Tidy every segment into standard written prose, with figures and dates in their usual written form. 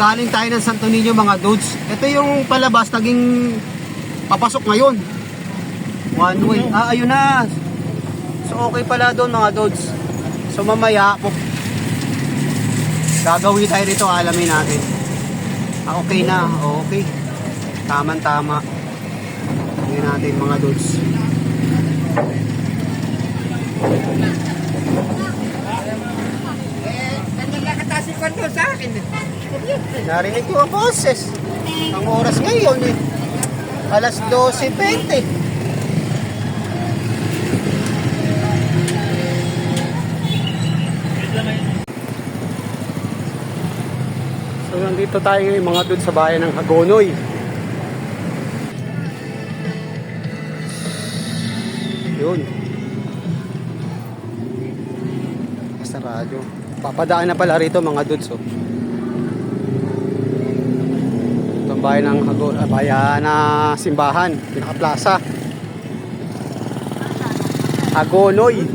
galing tayo ng Santo Niño mga dudes. Ito yung palabas, naging papasok ngayon. One way. Ayun na. So okay pala doon mga dudes. So mamaya, gagawin tayo rito, alamin natin. Okay na, okay. Tama-tama. Tingnan natin mga dudes. Nakatasin ko doon sa akin. Narinig ko ang boses. Ang oras ngayon eh. Alas 12:20. So nandito tayo ngayon mga dudes sa bayan ng Hagonoy. Yun. Basta radyo. Papadaan na pala rito mga dudes. Oh. Itong bayan ng Hagonoy, bayan na simbahan, pinaka-plaza. Hagonoy.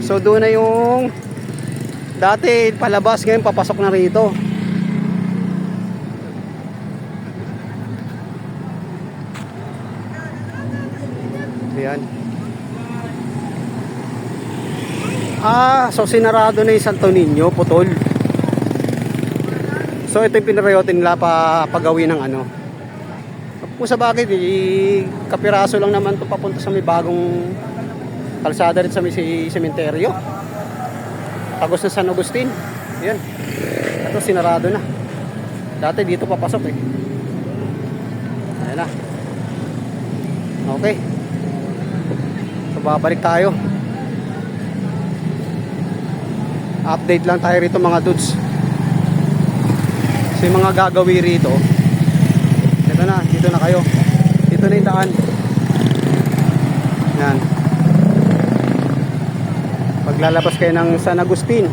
So doon na yung dati palabas, ngayon papasok na rito. Ayan. So sinarado na yung Santo Niño, putol. So ito yung pinarayote nila pagawin ng ano. Kung sa bakit, kapiraso lang naman ito papunta sa may bagong kalsada rin sa may sementeryo. Tagos na San Agustin. Ayan. Ito sinarado na. Dati dito papasok eh. Ayan na. Okay. So babalik tayo. Update lang tayo rito mga dudes. So yung mga gagawin rito, ito na, dito na kayo. Dito na yung daan. Yan. Paglalabas kayo ng San Agustin.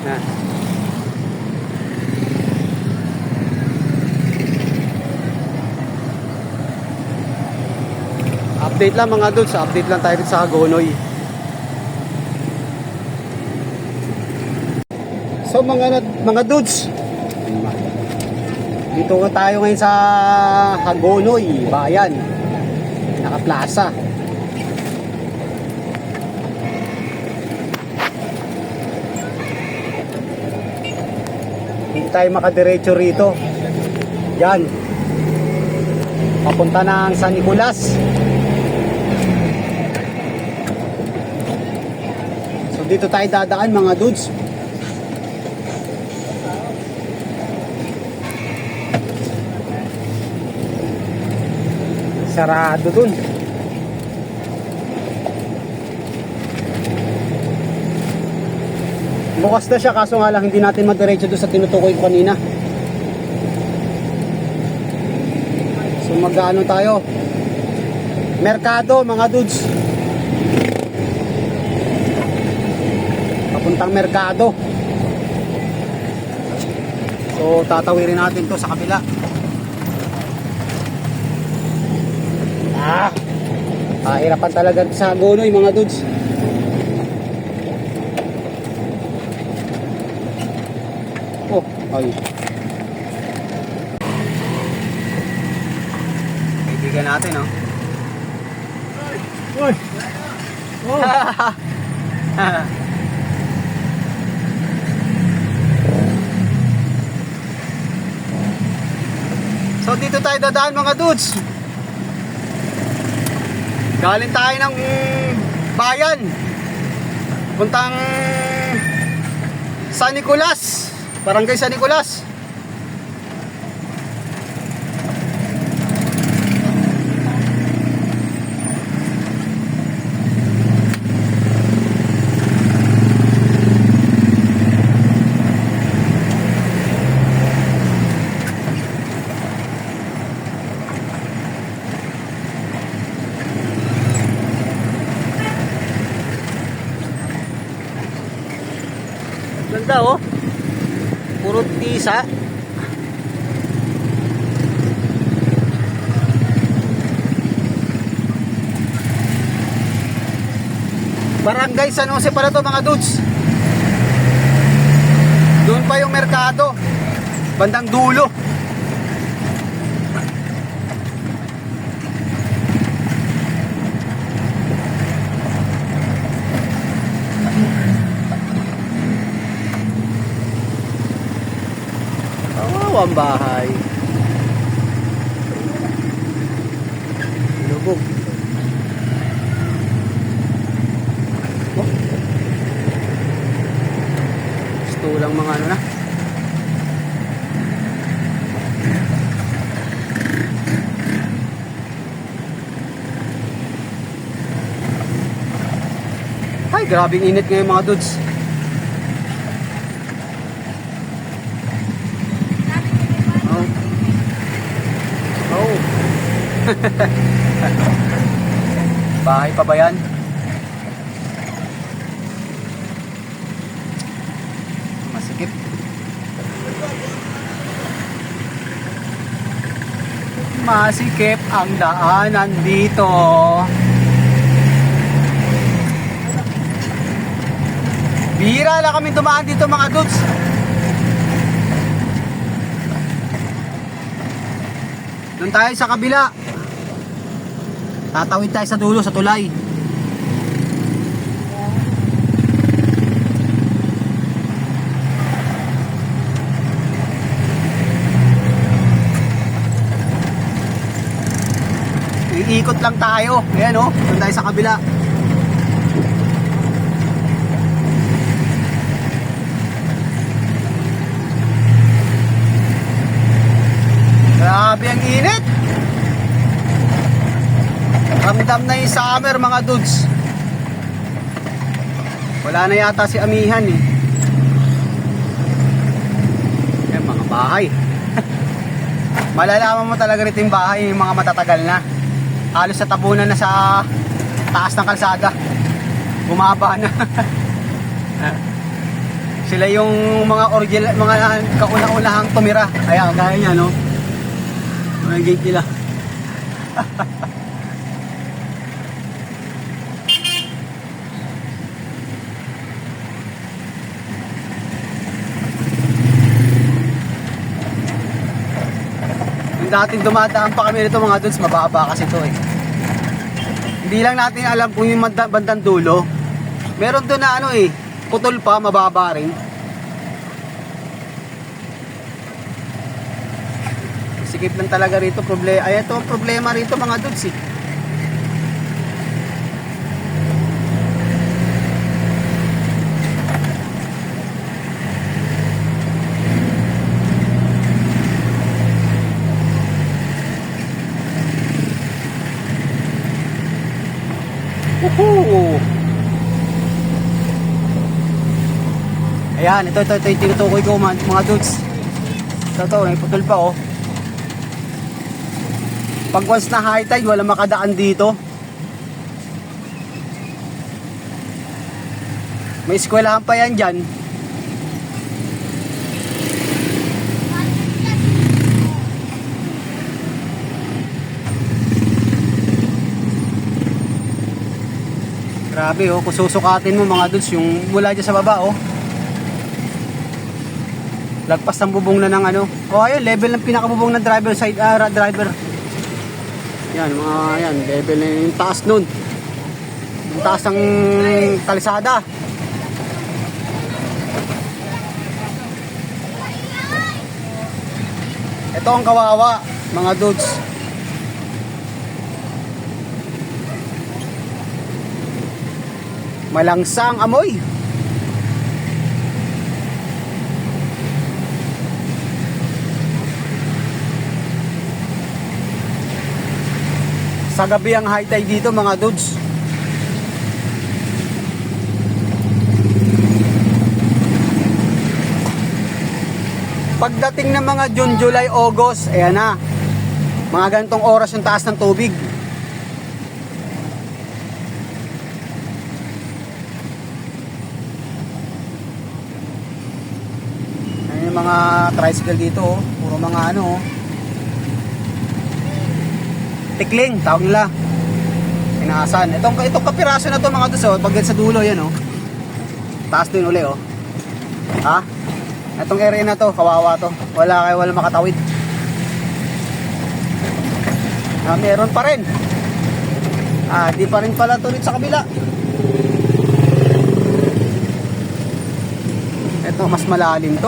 Yan. Update lang mga dudes, update lang tayo sa Hagonoy. So mga dudes, dito tayo ngayon sa Hagonoy, bayan, naka-plaza. Hindi tayo makadiretso rito. Yan. Papunta ng San Nicolas. So dito tayo dadaan mga dudes. Sarado dun. Bukas na siya, kaso nga lang hindi natin madiretso doon sa tinutukoy ko kanina. So mag-ano tayo, merkado mga dudes, papuntang merkado. So tatawirin natin to sa kabila. Hirapan talaga sa Hagonoy mga dudes. Oh, ay. Kaibigan natin, oh. Oy. Oh. So dito tayo dadaan mga dudes. Galing tayo ng bayan, puntang San Nicolas, Barangay San Nicolas. Ganda oh. Puro tisa. Barangay San Jose pala to mga dudes. Doon pa yung merkado, bandang dulo. Ang bahay. Lubog. Oh. Gusto lang mga ano na. Ay, grabing init ngayon mga dudes. Bahay pa ba yan? Masikip. Masikip ang daanan dito. Bihira lang kami dumaan dito mga dudes. Doon tayo sa kabila. Tatawid tayo sa dulo sa tulay. Iikot lang tayo. Ayan o, doon tayo sa kabila. Grabe ang init. Ramdam na yung summer mga dudes. Wala na yata si amihan eh. Ayan mga bahay. Malalaman mo talaga rito yung bahay, yung mga matatagal na. Halos sa tabunan na sa taas ng kalsada. Bumaba na. Sila yung mga original, mga kauna-unahang tumira. Ayan, kaya niya no. Mga gate nila. Dating dumadaan pa kami nito mga dudes, mababa kasi ito eh. Hindi lang natin alam kung yung bandang dulo. Meron doon na ano eh, putol pa, mababa rin. Sikip lang talaga rito, ay ito problema rito mga dudes eh. Ayan, ito yung tinutukoy ko mga dudes. Ito, may putol pa oh. Pag once na high tide, wala makadaan dito. May eskwelahan pa yan dyan. Grabe oh, kung susukatin mo mga dudes, yung mula dyan sa baba oh. Lagpas ng bubong na ng ano. Oh, ayun, level ng pinakabubong ng driver side, driver. Yan, mga yan, level na yung taas nun. Yung taas ng kalsada. Ito ang kawawa, mga dudes. Malangsang amoy. Sa gabi ang high tide dito mga dudes. Pagdating ng mga June, July, August, ayan na. Mga ganitong oras yung taas ng tubig. Ayan yung mga tricycle dito, oh. Puro mga ano, oh. Tikling, tawag nila. Tinasan. Itong kapiraso na to mga duso, pag sa dulo yan oh. Taas din uli oh. Ha? Itong area na to, kawawa to. Wala makatawid. Meron pa rin. Di pa rin pala tulit sa kabila. Ito mas malalim to.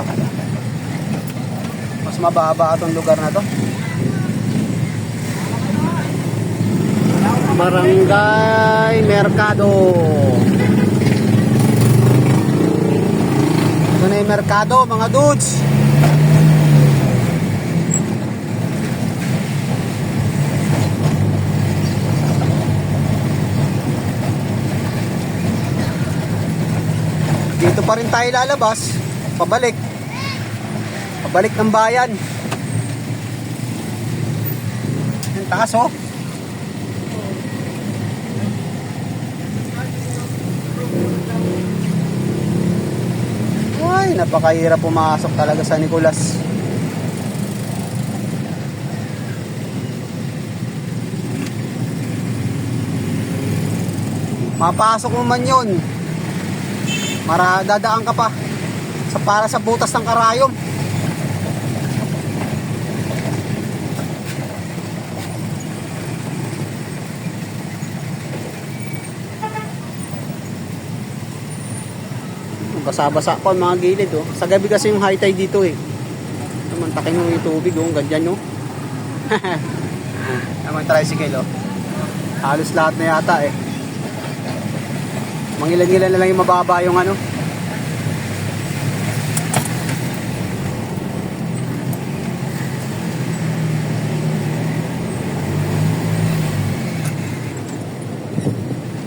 Mas mababa itong lugar na to. Barangay Mercado. Ito na yung Mercado mga dudes. Dito pa rin tayo lalabas. Pabalik ng bayan. Yung taas oh. Ay, napakahirap pumasok talaga sa Nicolas. Mapasok mo man yun, dadaan ka pa para sa butas ng karayom. Basa-basa pa ang mga gilid oh. Sa gabi kasi yung high tide dito eh. Tamantakin mo yung tubig oh, ganyan no. Naman tricycle oh. Halos lahat na yata eh. Mangilan-ilan na lang yung mababa yung ano.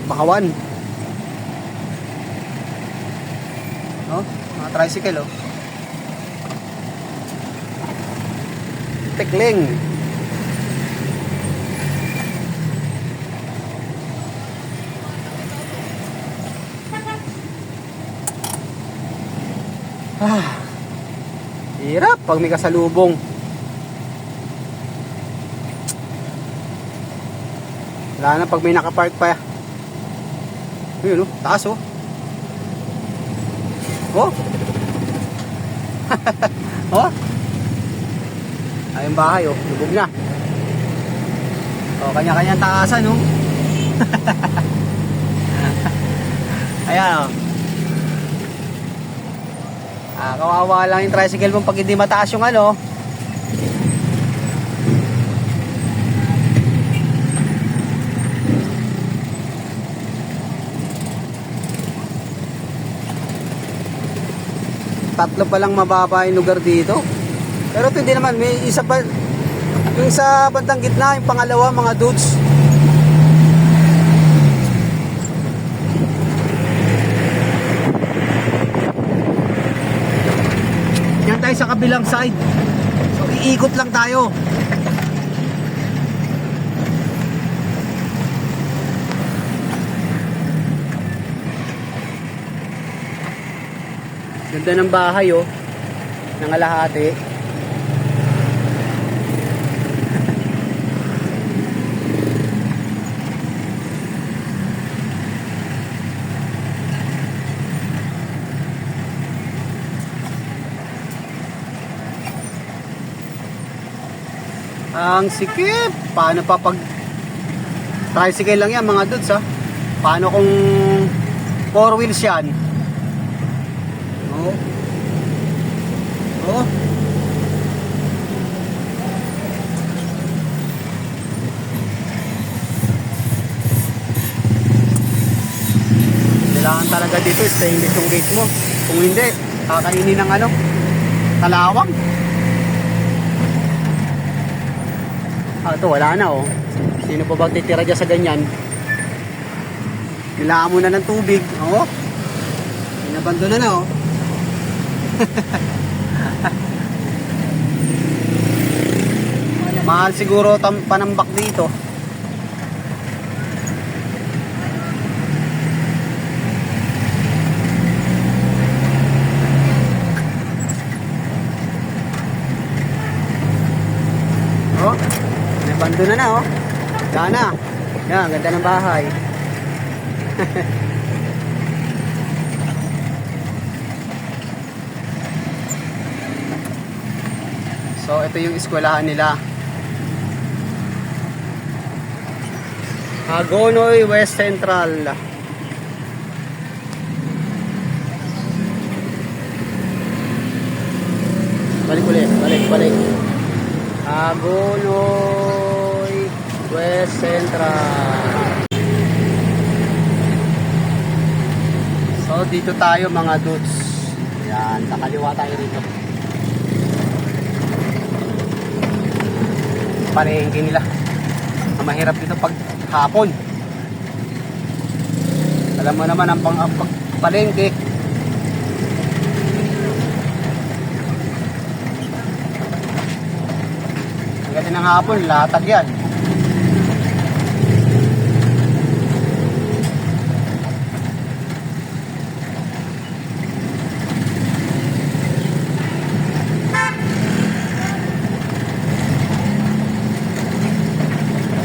Bakawan. Oh, mga tricycle oh. Tekling. Hirap pag may kasalubong. Wala na pag may nakapark pa. Ayun oh, taas oh. Oh. Oh. Ayun bahay oh, lubog na. Oh, kanya-kanyang taasan oh. Ayan oh. Kawawa lang yung tricycle mo pag hindi mataas yung ano. Tatlo pa lang mababa yung lugar dito. Pero ito hindi naman, may isa pa yung sa bandang gitna, yung pangalawa mga dudes. Yan tayo sa kabilang side. So iikot lang tayo. Ganda ng bahay oh. Nangalahati. Ang sikip. Paano pa pag tricycle lang yan mga dudes ha? Paano kung 4 wheels yan? Oh. Oh. Kailangan talaga dito stainless yung gate mo. Kung hindi, kakainin ng ano, kalawang. Ito wala na oh. Sino pa ba titira dyan sa ganyan? Kailangan mo na ng tubig. Oh. Inabando na oh. Mahal siguro panambak dito. Oh, nabando na oh. Sana. Yan, ganda ng bahay. So, ito yung eskwelahan nila. Hagonoy West Central. Balik ulit, balik. Hagonoy West Central. So, dito tayo mga dudes. Yan, kakaliwa tayo dito. Palengke nila. Ang mahirap dito pag hapon. Alam mo naman ang palengke. Hanggang ng hapon, latag yan.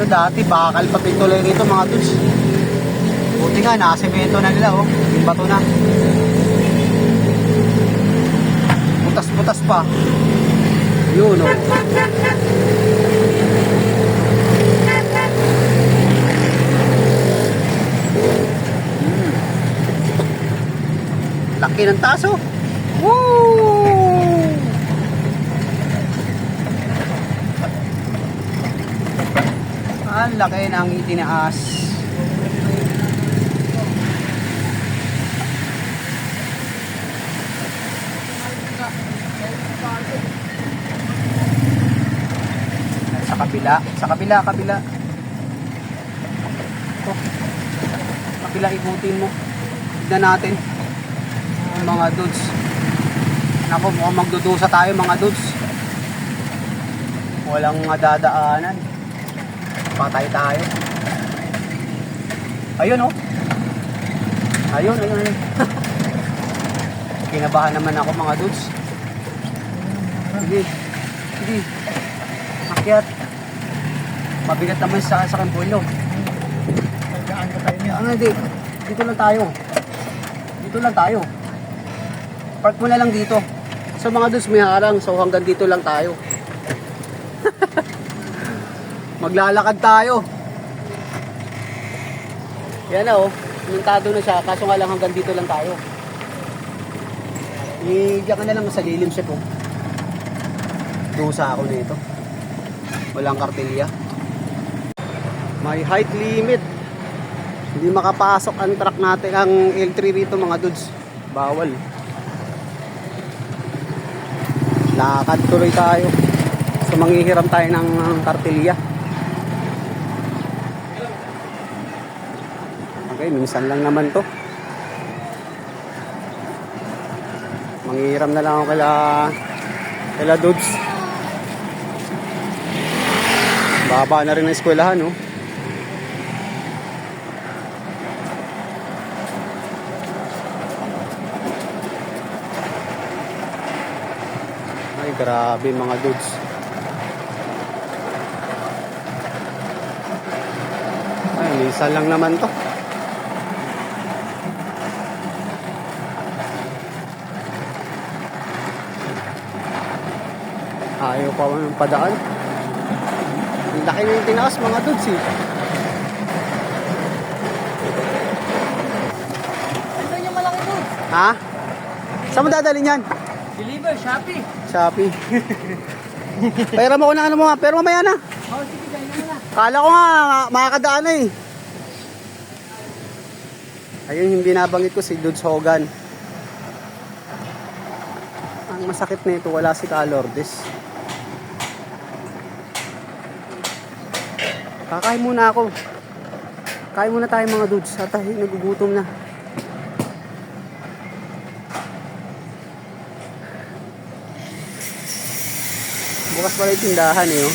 Ito dati, bakal pa pintuloy rito mga dudes. Buti nga, nakasemento na nila oh. Yung bato na. Butas-butas pa. Yun oh. Laki ng taso. Woo! Ang laki ng itinaas. Sa kabila. Ito. Kabila, ikutin mo. Tignan natin. Ang mga dudes. Naku, mukhang magdudusa tayo mga dudes. Walang madadaanan. Patay tayo. Ayun oh. Ayun. Kinabahan naman ako mga dudes. Sige. Akyat. Mabigat naman sa Kempolyo. Hindi. Dito lang tayo. Park mo na lang dito. So mga dudes, may harang. So hanggang dito lang tayo. Maglalakad tayo. Yan na oh. Pumentado na siya. Kaso nga lang hanggang dito lang tayo. Diyan ka na lang sa lilim siya po. Dusa ako nito. Walang kartelya. May height limit. Hindi makapasok ang truck natin. Ang L3 rito mga dudes. Bawal. Lakad tuloy tayo. So manghihiram tayo ng kartelya. Okay, minsan lang naman to. Manghihiram na lang ako kaila dudes. Baba na rin ang eskwelahan, no? Ay, grabe mga dudes. Ay, minsan lang naman to. Ayaw pa ng padaan. Ang laki na yung tinaas mga dudes eh. Ano yung malaki doon? Ha? Saan mo dadalhin yan? Deliver, Shopee. Shopee. Pera mo ko na ano mo nga. Pero mamaya na. Oh, sige, dahil naman na. Kala ko nga makakadaan na eh. Ayun yung binabanggit ko si Dudes Hogan. Ang masakit na ito, wala si Calordes. Kakain muna ako. Kain muna tayo mga dudes. At nagugutom na. Bukas pala yung tindahan eh. Oh.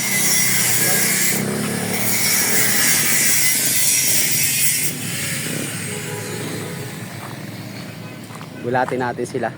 Gulatin natin sila.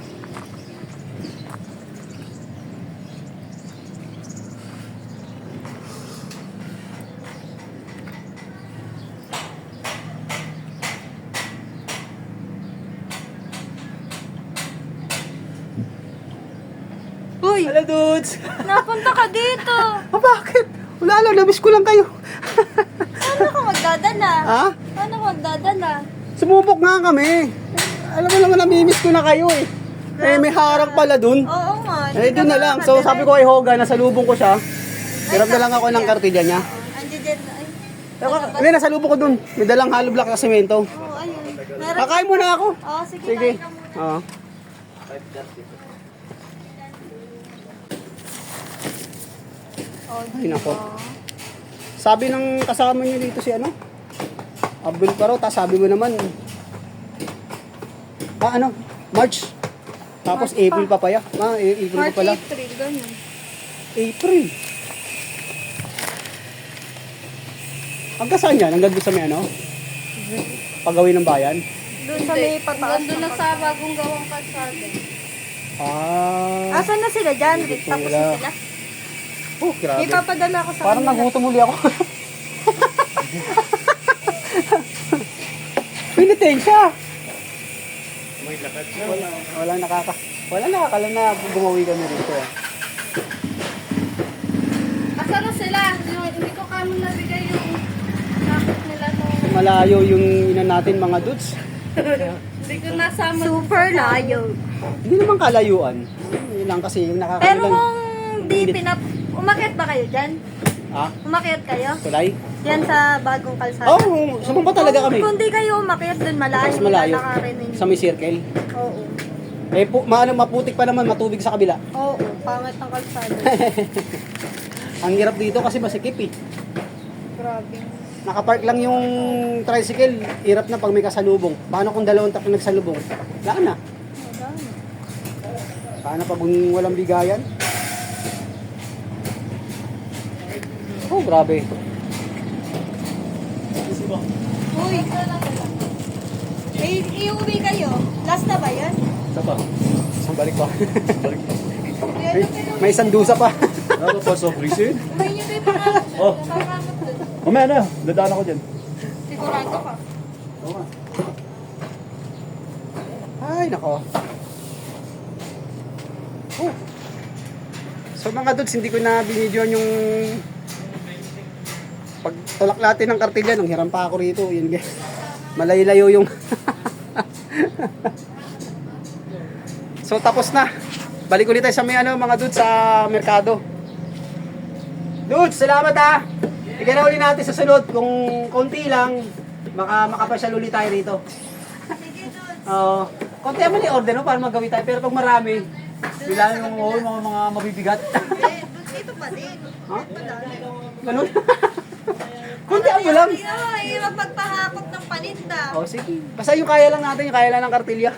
Uy, Hello, dudes. napunta ka dito. Bakit? Wala lang, namiss ko lang kayo. Paano ka magdadala? Ha? Paano ka magdadala? Sumubok nga kami. Alam mo naman, namimiss ko na kayo eh. Eh, may harang pala dun. Oo nga. Eh, doon na lang. So, sabi ko kay Hoga, nasa lubong ko siya. Hiram na lang ako ng kartilya niya. Andiyan dyan. Ay, Hindi, nasa lubong ko dun. May dalang hollow block na semento. oo, ayun. Meron. Kakain muna ako. Oo, sige. Sige. kain ka muna. Oo. Oh, Ay, nako. diba? Sabi ng kasama niyo dito si ano? Abdul pa raw, tapos sabi mo naman. Ano? March. Tapos March April pa pala. April March, pa pala. April, ganun. April. Hanggang saan yan? Hanggang doon sa may ano? Pagawin ng bayan? Doon sa may pataas. Doon na sa bagong gawang kalsada. Asan na sila dyan, Rick? Tapos na sila. Oh, grabe. Ipapadala ko sa Parang kanila. nagutom uli ako. Pinitensya. May lakad siya. Wala nakakalam na gumawi kami rito. Asan na sila? Hindi ko kamo nabigay yung nakit nila nung... Malayo yung ina natin mga dudes. Hindi ko nasama. Super layo. Hindi naman kalayuan. Yun lang kasi yung Pero nakakailan. kung di umakyat ba kayo dyan? Ha? Umakyat kayo? Tulay? Yan sa bagong kalsada. Oo, sumampa talaga kami. Kung di kayo umakyat dun, malayo. Mas malayo. lalakarin ninyo. Sa may circle. Oo. Eh, maputik pa naman, matubig sa kabila. Oo, pangit ng kalsada. Ang hirap dito kasi masikip eh. Grabe. Nakapark lang yung tricycle, hirap na pag may kasalubong. Paano kung dalawang tatlo nagsalubong? Wala na. Paano pag walang bigayan? Oh, grabe. Uy. Iuwi kayo. Last na ba yan? Isa pa. Isang balik pa. may isang dusa pa. Ano pa, soft reason? May nyo kayo pangalan. Oh. Nakakamot dun. Mamaya na, dadaan ako dyan. Sigurado ka. Ay, nako. Oh. So mga dudes, hindi ko na binidyoan yung pagtulak natin ng kartilya. Nung hiram pa ako rito. Yun guys. Malayo-layo yung... So tapos na. Balik ulit tayo sa may ano, mga dudes sa merkado. Dudes, salamat ha. Ikaw na uli natin sa sunod. Kung konti lang, makapasyal ulit tayo rito. Oo. Konti naman yung order no, para magawi tayo. Pero pag marami, bila yung mga mabibigat. Dito pa din. Ha? Ganun? Konti mo lang. Hirap magpahakot ng paninda. Oh, sige. Basta yung kaya lang natin, yung kaya lang ng kartilya.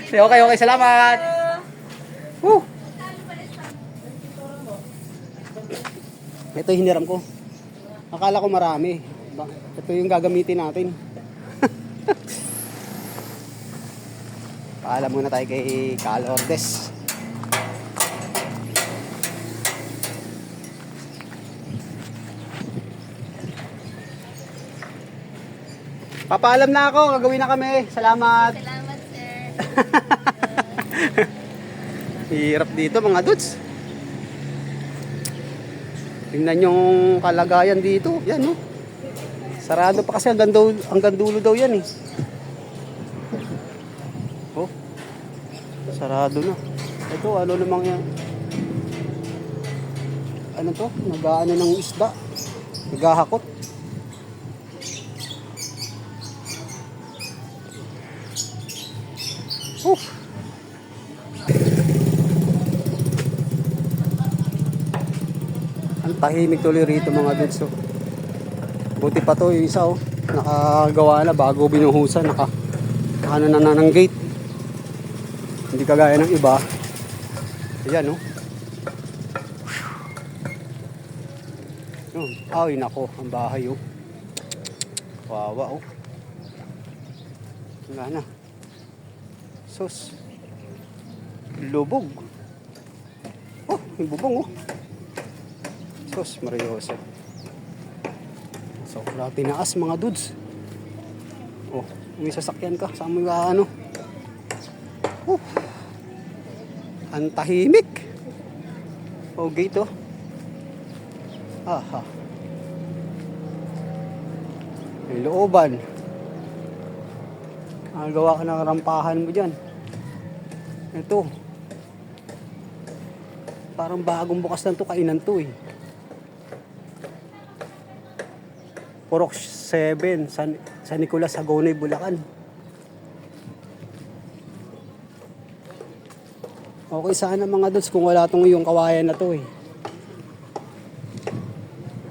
Okay, okay. Salamat. Woo! Ito yung hiniram ko. Akala ko marami. Ito yung gagamitin natin. Paalam muna tayo kay Cal Ordes. Papaalam na ako, gagawin na kami. Salamat. Salamat, sir. Hirap dito mga dudes. Tingnan yung kalagayan dito. Yan no. Sarado pa kasi hanggang dulo daw yan eh. Oh. Sarado na. Ito ano namang yan. Ano to? Nag-aano ng isda. Naghahakot. Ang tahimik tuloy rito mga dudes. Oh. Buti pa to yung isa oh. Nakagawa na bago binuhusan. Ano na ng gate. Hindi kagaya ng iba. Ayan oh. Ay nako, ang bahay oh. Wawa oh. Wala na. Sus. Lubog. Oh, yung bubong oh. Sus, Mariosa. So, tinaas mga dudes. Oh, may sasakyan ka. Saan mo yung ano? Ang tahimik. O gate oh. Aha. May looban. Gawa ka ng rampahan mo dyan. Ito. Parang bagong bukas lang to, kainan to eh. Purok 7, San Nicolas, Hagonoy, Bulacan. Okay sana mga dudes kung wala tong yung kawayan na to eh.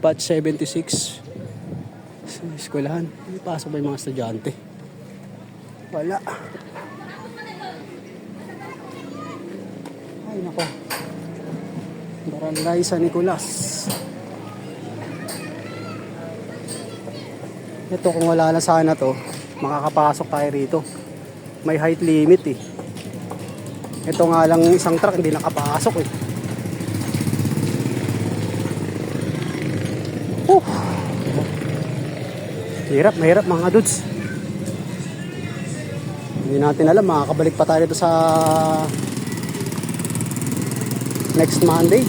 Batch 76. Sa eskwelahan. May pasok ba yung mga estudyante? Wala. Ay nako. Barangay San Nicolas. Ito kung wala na sana to, makakapasok tayo rito. May height limit eh. Ito nga lang isang truck hindi nakapasok eh. Mahirap mga dudes. Hindi natin alam, makakabalik pa tayo dito sa next Monday.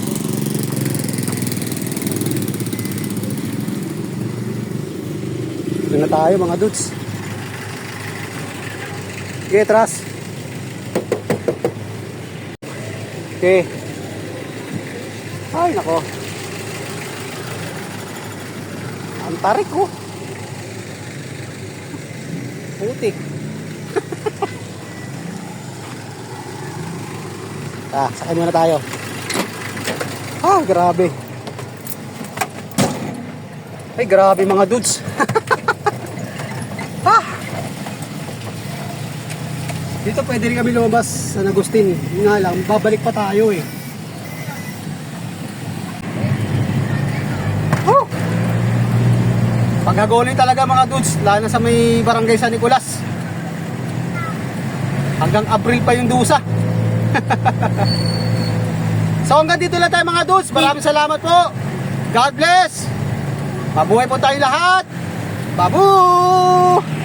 Ito na tayo mga dudes. Okay, tras. Okay. Ay, nako. Ang tarik ko. Putik. Sakay muna tayo. Grabe. Ay, grabe mga dudes. Dito pwede rin kami lumabas sa Agustin. Yun nga lang, babalik pa tayo eh. Paghagonin talaga mga dudes, lalo na sa may barangay San Nicolas. Hanggang April pa yung dusa. So hanggang dito lang tayo mga dudes. Maraming salamat po. God bless. Mabuhay po tayo lahat. Babu!